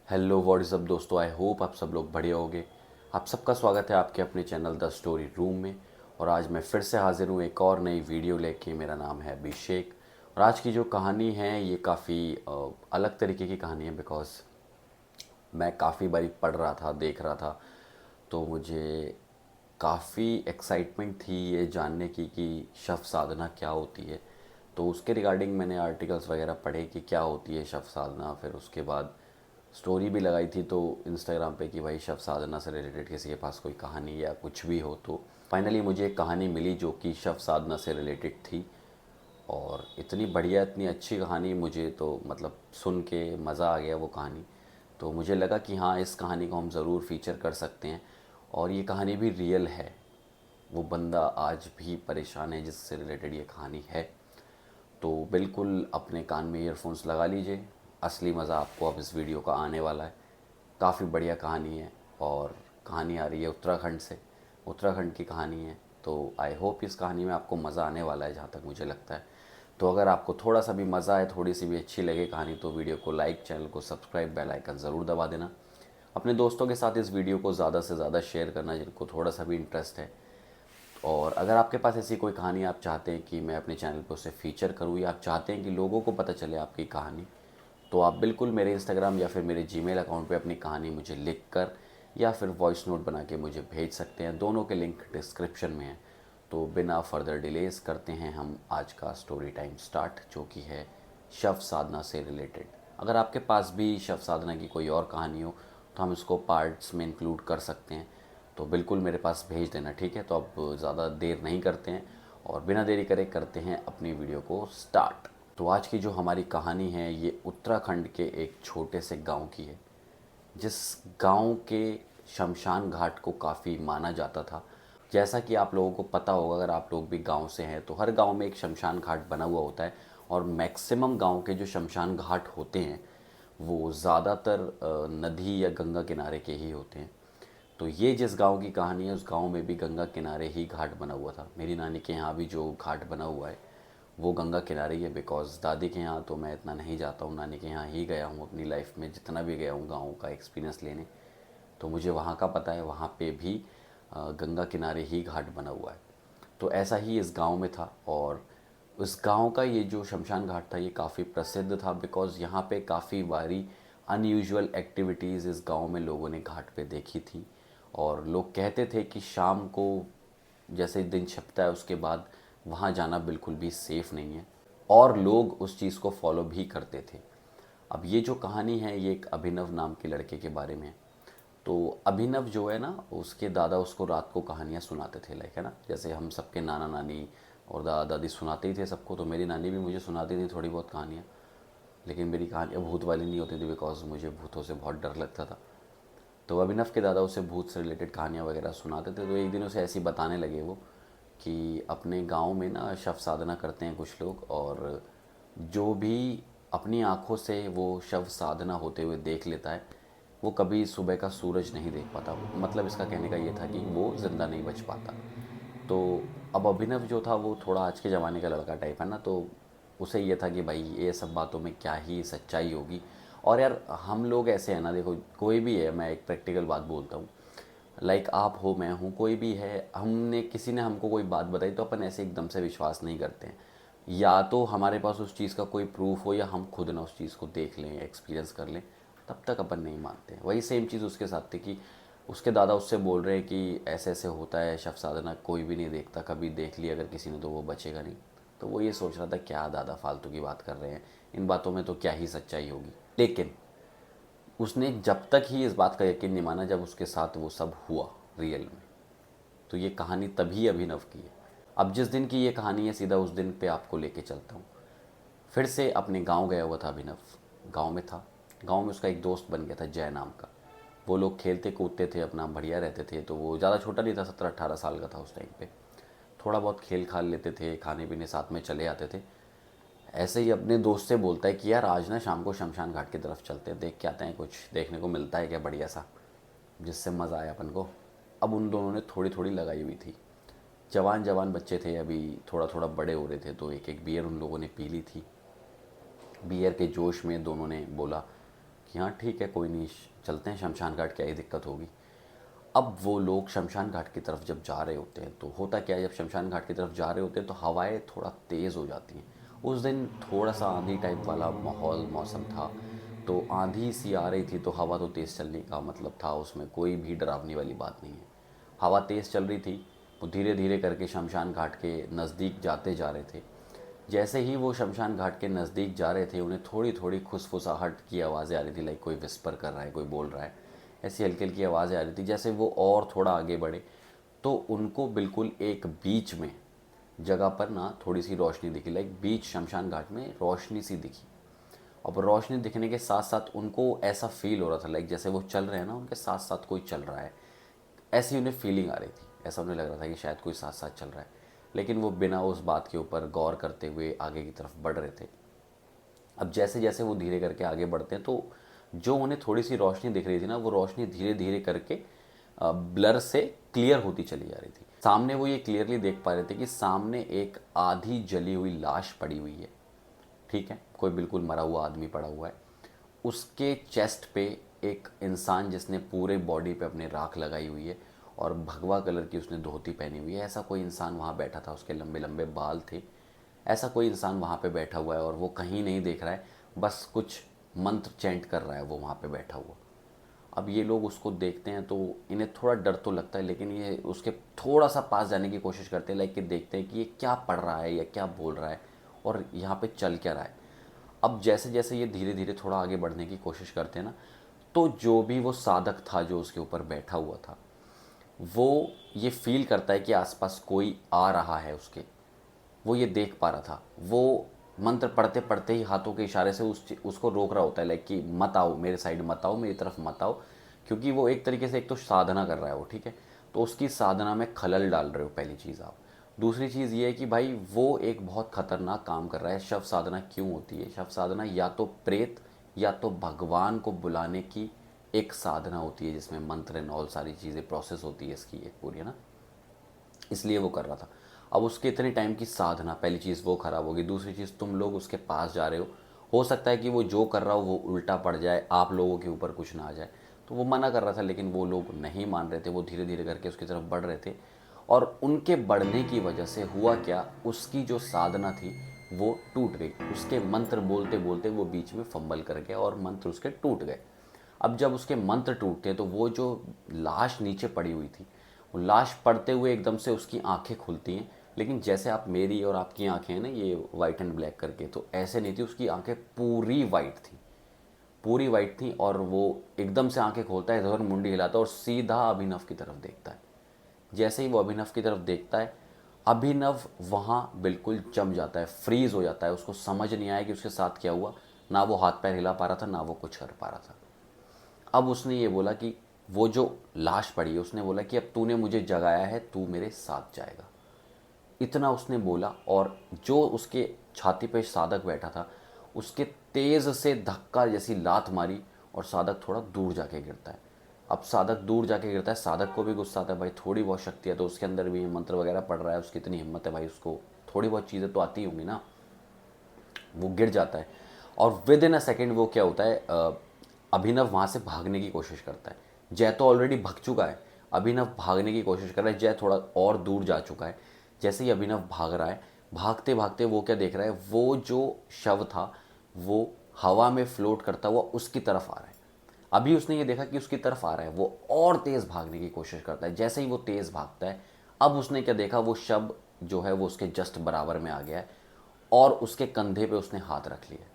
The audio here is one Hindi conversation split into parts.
हेलो व्हाट्सअप दोस्तों, आई होप आप सब लोग बढ़िया होगे। आप सबका स्वागत है आपके अपने चैनल द स्टोरी रूम में। और आज मैं फिर से हाजिर हूँ एक और नई वीडियो लेके। मेरा नाम है अभिषेक और आज की जो कहानी है ये काफ़ी अलग तरीके की कहानी है। बिकॉज़ मैं काफ़ी बारी पढ़ रहा था, देख रहा था, तो मुझे काफ़ी एक्साइटमेंट थी ये जानने की कि शव साधना क्या होती है। तो उसके रिगार्डिंग मैंने आर्टिकल्स वगैरह पढ़े कि क्या होती है शव साधना। फिर उसके बाद स्टोरी भी लगाई थी तो इंस्टाग्राम पे कि भाई शव साधना से रिलेटेड किसी के पास कोई कहानी या कुछ भी हो। तो फाइनली मुझे एक कहानी मिली जो कि शव साधना से रिलेटेड थी। और इतनी बढ़िया, इतनी अच्छी कहानी, मुझे तो मतलब सुन के मज़ा आ गया वो कहानी। तो मुझे लगा कि हाँ, इस कहानी को हम ज़रूर फीचर कर सकते हैं। और ये कहानी भी रियल है। वो बंदा आज भी परेशान है जिससे रिलेटेड ये कहानी है। तो बिल्कुल अपने कान में ईयरफोन्स लगा लीजिए। असली मज़ा आपको अब इस वीडियो का आने वाला है। काफ़ी बढ़िया कहानी है। और कहानी आ रही है उत्तराखंड से। उत्तराखंड की कहानी है। तो आई होप इस कहानी में आपको मज़ा आने वाला है, जहाँ तक मुझे लगता है। तो अगर आपको थोड़ा सा भी मज़ा आए, थोड़ी सी भी अच्छी लगे कहानी, तो वीडियो को लाइक, चैनल को सब्सक्राइब, बेल आइकन ज़रूर दबा देना। अपने दोस्तों के साथ इस वीडियो को ज़्यादा से ज़्यादा शेयर करना जिनको थोड़ा सा भी इंटरेस्ट है। और अगर आपके पास ऐसी कोई कहानी आप चाहते हैं कि मैं अपने चैनल पर उसे फीचर करूँ, या आप चाहते हैं कि लोगों को पता चले आपकी कहानी, तो आप बिल्कुल मेरे इंस्टाग्राम या फिर मेरे जीमेल अकाउंट पे अपनी कहानी मुझे लिख कर या फिर वॉइस नोट बना के मुझे भेज सकते हैं। दोनों के लिंक डिस्क्रिप्शन में है। तो बिना फर्दर डिलेस करते हैं हम आज का स्टोरी टाइम स्टार्ट, जो कि है शव साधना से रिलेटेड। अगर आपके पास भी शव साधना की कोई और कहानी हो तो हम इसको पार्ट्स में इंक्लूड कर सकते हैं। तो बिल्कुल मेरे पास भेज देना, ठीक है। तो अब ज़्यादा देर नहीं करते हैं और बिना देरी करे करते हैं अपनी वीडियो को स्टार्ट। तो आज की जो हमारी कहानी है ये उत्तराखंड के एक छोटे से गांव की है, जिस गांव के शमशान घाट को काफ़ी माना जाता था। जैसा कि आप लोगों को पता होगा, अगर आप लोग भी गांव से हैं, तो हर गांव में एक शमशान घाट बना हुआ होता है। और मैक्सिमम गांव के जो शमशान घाट होते हैं वो ज़्यादातर नदी या गंगा किनारे के ही होते हैं। तो ये जिस गांव की कहानी है, उस गांव में भी गंगा किनारे ही घाट बना हुआ था। मेरी नानी के यहाँ भी जो घाट बना हुआ है वो गंगा किनारे ही है। बिकॉज़ दादी के यहाँ तो मैं इतना नहीं जाता हूँ, नानी के यहाँ ही गया हूँ अपनी लाइफ में। जितना भी गया हूँ गाँव का एक्सपीरियंस लेने, तो मुझे वहाँ का पता है। वहाँ पे भी गंगा किनारे ही घाट बना हुआ है। तो ऐसा ही इस गांव में था। और उस गांव का ये जो शमशान घाट था ये काफ़ी प्रसिद्ध था। बिकॉज़ यहाँ पे काफ़ी बारी अनयूजुअल एक्टिविटीज़ इस गांव में लोगों ने घाट पे देखी थी। और लोग कहते थे कि शाम को जैसे दिन छिपता है उसके बाद वहाँ जाना बिल्कुल भी सेफ़ नहीं है। और लोग उस चीज़ को फॉलो भी करते थे। अब ये जो कहानी है ये एक अभिनव नाम के लड़के के बारे में है। तो अभिनव जो है ना, उसके दादा उसको रात को कहानियाँ सुनाते थे, लाइक है ना, जैसे हम सबके नाना नानी और दादा दादी सुनाते ही थे सबको। तो मेरी नानी भी मुझे सुनाती थी थोड़ी बहुत कहानियाँ। लेकिन मेरी कहानियाँ भूत वाली नहीं होती थी, बिकॉज मुझे भूतों से बहुत डर लगता था। तो अभिनव के दादा उसे भूत से रिलेटेड कहानियाँ वगैरह सुनाते थे। तो एक दिन उसे ऐसी बताने लगे वो कि अपने गांव में ना शव साधना करते हैं कुछ लोग। और जो भी अपनी आँखों से वो शव साधना होते हुए देख लेता है, वो कभी सुबह का सूरज नहीं देख पाता। मतलब इसका कहने का ये था कि वो ज़िंदा नहीं बच पाता। तो अब अभिनव जो था वो थोड़ा आज के ज़माने का लड़का टाइप है ना, तो उसे ये था कि भाई ये सब बातों में क्या ही सच्चाई होगी। और यार हम लोग ऐसे हैं ना, देखो कोई भी है, मैं एक प्रैक्टिकल बात बोलता हूँ। लाइक आप हो, मैं हूँ, कोई भी है, हमने किसी ने हमको कोई बात बताई तो अपन ऐसे एकदम से विश्वास नहीं करते हैं। या तो हमारे पास उस चीज़ का कोई प्रूफ हो या हम खुद ना उस चीज़ को देख लें, एक्सपीरियंस कर लें, तब तक अपन नहीं मानते। वही सेम चीज़ उसके साथ थी कि उसके दादा उससे बोल रहे हैं कि ऐसे ऐसे होता है शव साधना, कोई भी नहीं देखता, कभी देख लिया अगर किसी ने तो वो बचेगा नहीं। तो वो ये सोच रहा था क्या दादा फालतू की बात कर रहे हैं, इन बातों में तो क्या ही सच्चाई होगी। लेकिन उसने जब तक ही इस बात का यकीन नहीं माना जब उसके साथ वो सब हुआ रियल में। तो ये कहानी तभी अभिनव की है। अब जिस दिन की ये कहानी है सीधा उस दिन पे आपको लेके चलता हूँ। फिर से अपने गांव गया हुआ था अभिनव। गांव में था। गांव में उसका एक दोस्त बन गया था जय नाम का। वो लोग खेलते कूदते थे, अपना बढ़िया रहते थे। तो वो ज़्यादा छोटा नहीं था, 17-18 साल का था उस टाइम पे। थोड़ा बहुत खेल खाल लेते थे, खाने पीने साथ में चले आते थे। ऐसे ही अपने दोस्त से बोलता है कि यार आज ना शाम को शमशान घाट की तरफ चलते हैं, देख के आते हैं, कुछ देखने को मिलता है क्या बढ़िया सा, जिससे मज़ा आया अपन को। अब उन दोनों ने थोड़ी थोड़ी लगाई हुई थी। जवान जवान बच्चे थे, अभी थोड़ा थोड़ा बड़े हो रहे थे। तो एक एक बियर उन लोगों ने पी ली थी। बियर के जोश में दोनों ने बोला कि हाँ ठीक है कोई नहीं, चलते हैं शमशान घाट, क्या ही दिक्कत होगी। अब वो लोग शमशान घाट की तरफ जब जा रहे होते हैं तो होता क्या है, जब शमशान घाट की तरफ जा रहे होते हैं तो हवाएं थोड़ा तेज़ हो जाती हैं। उस दिन थोड़ा सा आंधी टाइप वाला माहौल मौसम था, तो आंधी सी आ रही थी, तो हवा तो तेज़ चलने का मतलब था, उसमें कोई भी डरावनी वाली बात नहीं है। हवा तेज़ चल रही थी, वो धीरे धीरे करके शमशान घाट के नज़दीक जाते जा रहे थे। जैसे ही वो शमशान घाट के नज़दीक जा रहे थे, उन्हें थोड़ी थोड़ी खुसफुसाहट की आवाज़ें आ रही थी, लाइक कोई विस्पर कर रहा है, कोई बोल रहा है, ऐसी हल्की हल्की आवाज़ें आ रही थी। जैसे वो और थोड़ा आगे बढ़े तो उनको बिल्कुल एक बीच में जगह पर ना थोड़ी सी रोशनी दिखी, लाइक बीच शमशान घाट में रोशनी सी दिखी। अब रोशनी दिखने के साथ साथ उनको ऐसा फील हो रहा था, लाइक जैसे वो चल रहे हैं ना, उनके साथ साथ कोई चल रहा है, ऐसी उन्हें फीलिंग आ रही थी। ऐसा उन्हें लग रहा था कि शायद कोई साथ साथ चल रहा है, लेकिन वो बिना उस बात के ऊपर गौर करते हुए आगे की तरफ बढ़ रहे थे। अब जैसे जैसे वो धीरे करके आगे बढ़ते हैं तो जो उन्हें थोड़ी सी रोशनी दिख रही थी ना, वो रोशनी धीरे धीरे करके ब्लर से क्लियर होती चली जा रही थी। सामने वो ये क्लियरली देख पा रहे थे कि सामने एक आधी जली हुई लाश पड़ी हुई है। ठीक है, कोई बिल्कुल मरा हुआ आदमी पड़ा हुआ है। उसके चेस्ट पे एक इंसान जिसने पूरे बॉडी पे अपने राख लगाई हुई है और भगवा कलर की उसने धोती पहनी हुई है, ऐसा कोई इंसान वहाँ बैठा था। उसके लंबे लंबे बाल थे। ऐसा कोई इंसान वहाँ पे बैठा हुआ है और वो कहीं नहीं देख रहा है, बस कुछ मंत्र चैंट कर रहा है वो वहाँ पे बैठा हुआ। अब ये लोग उसको देखते हैं तो इन्हें थोड़ा डर तो लगता है, लेकिन ये उसके थोड़ा सा पास जाने की कोशिश करते हैं, लाइक कि देखते हैं कि ये क्या पढ़ रहा है या क्या बोल रहा है और यहाँ पे चल क्या रहा है। अब जैसे जैसे ये धीरे धीरे थोड़ा आगे बढ़ने की कोशिश करते हैं ना, तो जो भी वो साधक था जो उसके ऊपर बैठा हुआ था, वो ये फील करता है कि आसपास कोई आ रहा है उसके। वो ये देख पा रहा था। वो मंत्र पढ़ते पढ़ते ही हाथों के इशारे से उसको रोक रहा होता है, लाइक कि मत आओ मेरे साइड, मत आओ मेरी तरफ, मत आओ। क्योंकि वो एक तरीके से एक तो साधना कर रहा है वो, ठीक है, तो उसकी साधना में खलल डाल रहे हो पहली चीज़ आप। दूसरी चीज़ ये है कि भाई वो एक बहुत खतरनाक काम कर रहा है। शव साधना क्यों होती है? शव साधना या तो प्रेत या तो भगवान को बुलाने की एक साधना होती है, जिसमें मंत्र एंड ऑल सारी चीज़ें प्रोसेस होती है इसकी एक पूरी, है ना। इसलिए वो कर रहा था। अब उसके इतने टाइम की साधना, पहली चीज़ वो ख़राब होगी। दूसरी चीज़, तुम लोग उसके पास जा रहे हो सकता है कि वो जो कर रहा हो वो उल्टा पड़ जाए, आप लोगों के ऊपर कुछ ना आ जाए। तो वो मना कर रहा था, लेकिन वो लोग नहीं मान रहे थे। वो धीरे धीरे करके उसकी तरफ बढ़ रहे थे और उनके बढ़ने की वजह से हुआ क्या, उसकी जो साधना थी वो टूट गई। उसके मंत्र बोलते बोलते वो बीच में फंबल कर गया और मंत्र उसके टूट गए। अब जब उसके मंत्र टूटते हैं तो वो जो लाश नीचे पड़ी हुई थी, वो लाश पड़ते हुए एकदम से उसकी आंखें खुलती हैं। लेकिन जैसे आप मेरी और आपकी आंखें हैं ना, ये वाइट एंड ब्लैक करके, तो ऐसे नहीं थी। उसकी आंखें पूरी वाइट थी, पूरी वाइट थी। और वो एकदम से आंखें खोलता है, इधर मुंडी हिलाता है और सीधा अभिनव की तरफ देखता है। जैसे ही वो अभिनव की तरफ देखता है, अभिनव वहाँ बिल्कुल जम जाता है, फ्रीज हो जाता है। उसको समझ नहीं आया कि उसके साथ क्या हुआ। ना वो हाथ पैर हिला पा रहा था, ना वो कुछ कर पा रहा था। अब उसने ये बोला कि वो जो लाश पड़ी है, उसने बोला कि अब तूने मुझे जगाया है, तू मेरे साथ जाएगा। इतना उसने बोला और जो उसके छाती पे साधक बैठा था, उसके तेज़ से धक्का जैसी लात मारी और साधक थोड़ा दूर जाके गिरता है। अब साधक दूर जाके गिरता है, साधक को भी गुस्सा आता है, भाई थोड़ी बहुत शक्ति है तो उसके अंदर भी मंत्र वगैरह पढ़ रहा है, उसकी इतनी हिम्मत है भाई, उसको थोड़ी बहुत चीज़ें तो आती होंगी ना। वो गिर जाता है और विद इन अ सेकेंड वो क्या होता है, अभिनव वहाँ से भागने की कोशिश करता है। जय तो ऑलरेडी भाग चुका है, अभिनव भागने की कोशिश कर रहा है। जय थोड़ा और दूर जा चुका है। जैसे ही अभिनव भाग रहा है, भागते भागते वो क्या देख रहा है, वो जो शव था वो हवा में फ्लोट करता हुआ उसकी तरफ आ रहा है। अभी उसने ये देखा कि उसकी तरफ आ रहा है, वो और तेज़ भागने की कोशिश करता है। जैसे ही वो तेज़ भागता है, अब उसने क्या देखा, वो शव जो है वो उसके जस्ट बराबर में आ गया है और उसके कंधे पे उसने हाथ रख लिया।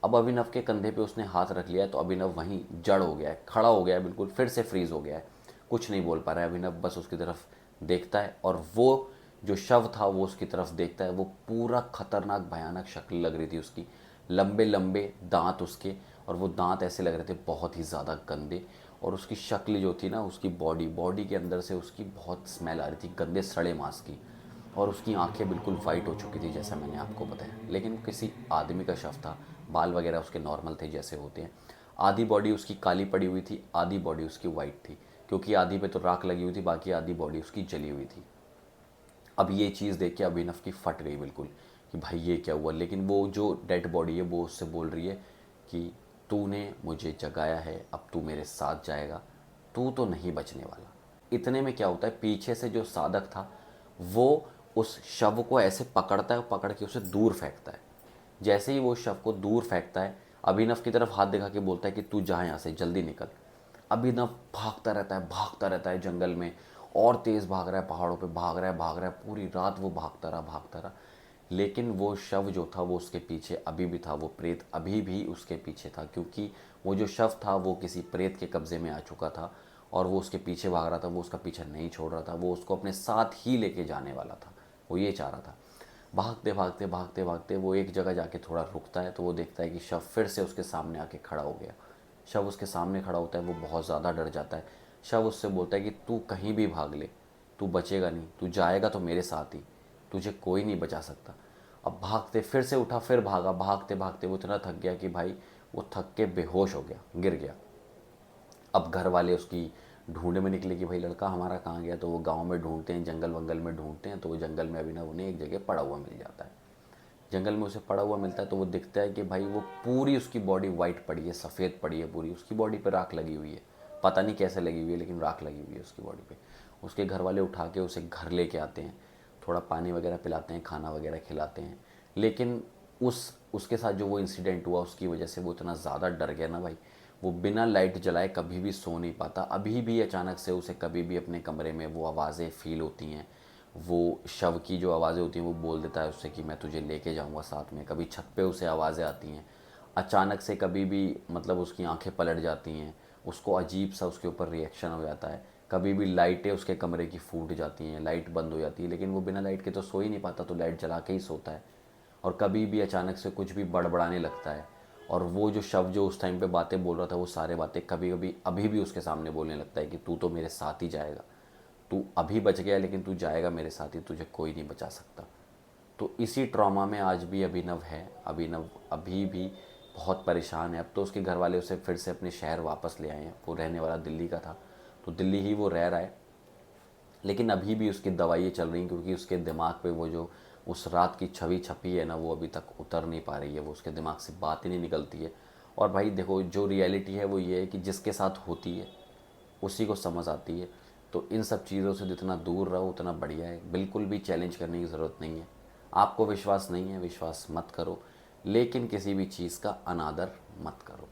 अब अभिनव के कंधे पे उसने हाथ रख लिया है तो अभिनव वहीं जड़ हो गया है, खड़ा हो गया है, बिल्कुल फिर से फ्रीज हो गया है। कुछ नहीं बोल पा रहा है अभिनव, बस उसकी तरफ देखता है और वो जो शव था वो उसकी तरफ देखता है। वो पूरा खतरनाक भयानक शक्ल लग रही थी उसकी, लंबे लंबे दांत उसके, और वो दांत ऐसे लग रहे थे बहुत ही ज़्यादा गंदे। और उसकी शक्ल जो थी ना, उसकी बॉडी बॉडी के अंदर से उसकी बहुत स्मेल आ रही थी गंदे सड़े मांस की। और उसकी आंखें बिल्कुल वाइट हो चुकी थी जैसा मैंने आपको बताया, लेकिन किसी आदमी का शव था। बाल वगैरह उसके नॉर्मल थे जैसे होते हैं। आधी बॉडी उसकी काली पड़ी हुई थी, आधी बॉडी उसकी वाइट थी, क्योंकि आधी पे तो राख लगी हुई थी, बाकी आधी बॉडी उसकी जली हुई थी। अब ये चीज़ देख के अभिनव की फट गई बिल्कुल कि भाई ये क्या हुआ। लेकिन वो जो डेड बॉडी है वो उससे बोल रही है कि तूने मुझे जगाया है, अब तू मेरे साथ जाएगा, तू तो नहीं बचने वाला। इतने में क्या होता है, पीछे से जो साधक था वो उस शव को ऐसे पकड़ता है, पकड़ के उसे दूर फेंकता है। जैसे ही वो शव को दूर फेंकता है, अभिनव की तरफ हाथ दिखा के बोलता है कि तू जा यहाँ से, जल्दी निकल। अभिनव भागता रहता है जंगल में, और तेज़ भाग रहा है, पहाड़ों पे भाग रहा है, पूरी रात वो भागता रहा। लेकिन वो शव जो था वो उसके पीछे अभी भी था, वो प्रेत अभी भी उसके पीछे था, क्योंकि वो जो शव था वो किसी प्रेत के कब्ज़े में आ चुका था और वो उसके पीछे भाग रहा था। वो उसका पीछा नहीं छोड़ रहा था, वो उसको अपने साथ ही लेके जाने वाला था, वो ये चाह रहा था। भागते वो एक जगह जाके थोड़ा रुकता है, तो वो देखता है कि शव फिर से उसके सामने आके खड़ा हो गया। शव उसके सामने खड़ा होता है, वो बहुत ज़्यादा डर जाता है। शव उससे बोलता है कि तू कहीं भी भाग ले, तू बचेगा नहीं, तू जाएगा तो मेरे साथ ही, तुझे कोई नहीं बचा सकता। अब भागते फिर से उठा, फिर भागा, भागते वो इतना थक गया कि भाई वो थक के बेहोश हो गया, गिर गया। अब घर वाले उसकी ढूंढने में निकले कि भाई लड़का हमारा कहाँ गया। तो वो गांव में ढूंढते हैं, जंगल वंगल में ढूंढते हैं, तो वो जंगल में अभिनव उन्हें एक जगह पड़ा हुआ मिल जाता है। जंगल में उसे पड़ा हुआ मिलता है, तो वो दिखता है कि भाई वो पूरी उसकी बॉडी वाइट पड़ी है, सफ़ेद पड़ी है पूरी, उसकी बॉडी पे राख लगी हुई है। पता नहीं कैसे लगी हुई है, लेकिन राख लगी हुई है उसकी बॉडी पे। उसके घर वाले उठा के उसे घर लेके आते हैं, थोड़ा पानी वगैरह पिलाते हैं, खाना वगैरह खिलाते हैं। लेकिन उसके साथ जो वो इंसिडेंट हुआ उसकी वजह से वो इतना ज़्यादा डर गया ना भाई, वो बिना लाइट जलाए कभी भी सो नहीं पाता। अभी भी अचानक से उसे कभी भी अपने कमरे में वो आवाज़ें फील होती हैं, वो शव की जो आवाज़ें होती हैं वो बोल देता है उससे कि मैं तुझे लेके जाऊंगा साथ में। कभी छत पे उसे आवाज़ें आती हैं अचानक से, कभी भी मतलब उसकी आंखें पलट जाती हैं, उसको अजीब सा उसके ऊपर रिएक्शन हो जाता है। कभी भी लाइटें उसके कमरे की फूट जाती हैं, लाइट बंद हो जाती है, लेकिन वो बिना लाइट के तो सो ही नहीं पाता, तो लाइट जला के ही सोता है। और कभी भी अचानक से कुछ भी बड़बड़ाने लगता है, और वो जो शव जो उस टाइम पे बातें बोल रहा था वो सारे बातें कभी कभी अभी भी उसके सामने बोलने लगता है कि तू तो मेरे साथ ही जाएगा, तू अभी बच गया लेकिन तू जाएगा मेरे साथ ही, तुझे कोई नहीं बचा सकता। तो इसी ट्रॉमा में आज भी अभिनव है। अभिनव अभी भी बहुत परेशान है। अब तो उसके घर वाले उसे फिर से अपने शहर वापस ले आए हैं, वो रहने वाला दिल्ली का था, तो दिल्ली ही वो रह रहा है। लेकिन अभी भी उसकी दवाइयाँ चल रही हैं, क्योंकि उसके दिमाग पे वो जो उस रात की छवि छपी है ना, वो अभी तक उतर नहीं पा रही है, वो उसके दिमाग से बात ही नहीं निकलती है। और भाई देखो, जो रियलिटी है वो ये है कि जिसके साथ होती है उसी को समझ आती है। तो इन सब चीज़ों से जितना दूर रहो उतना बढ़िया है। बिल्कुल भी चैलेंज करने की ज़रूरत नहीं है। आपको विश्वास नहीं है, विश्वास मत करो, लेकिन किसी भी चीज़ का अनादर मत करो।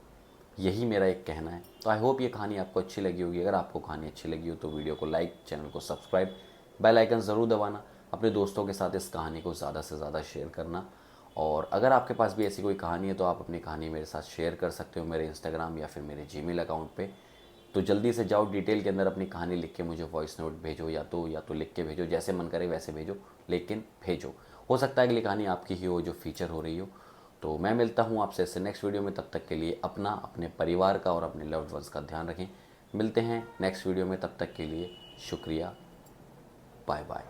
यही मेरा एक कहना है। तो आई होप ये कहानी आपको अच्छी लगी होगी। अगर आपको कहानी अच्छी लगी हो तो वीडियो को लाइक, चैनल को सब्सक्राइब, बेल आइकन ज़रूर दबाना। अपने दोस्तों के साथ इस कहानी को ज़्यादा से ज़्यादा शेयर करना। और अगर आपके पास भी ऐसी कोई कहानी है तो आप अपनी कहानी मेरे साथ शेयर कर सकते हो मेरे इंस्टाग्राम या फिर मेरे जीमेल अकाउंट पे। तो जल्दी से जाओ, डिटेल के अंदर अपनी कहानी लिख के मुझे वॉइस नोट भेजो, या तो लिख के भेजो, जैसे मन करे वैसे भेजो, लेकिन भेजो। हो सकता है अगली कहानी आपकी ही हो जो फीचर हो रही हो। तो मैं मिलता हूँ आपसे ऐसे नेक्स्ट वीडियो में। तब तक के लिए अपना, अपने परिवार का और अपने लव्ड वंस का ध्यान रखें। मिलते हैं नेक्स्ट वीडियो में, तब तक के लिए शुक्रिया, बाय बाय।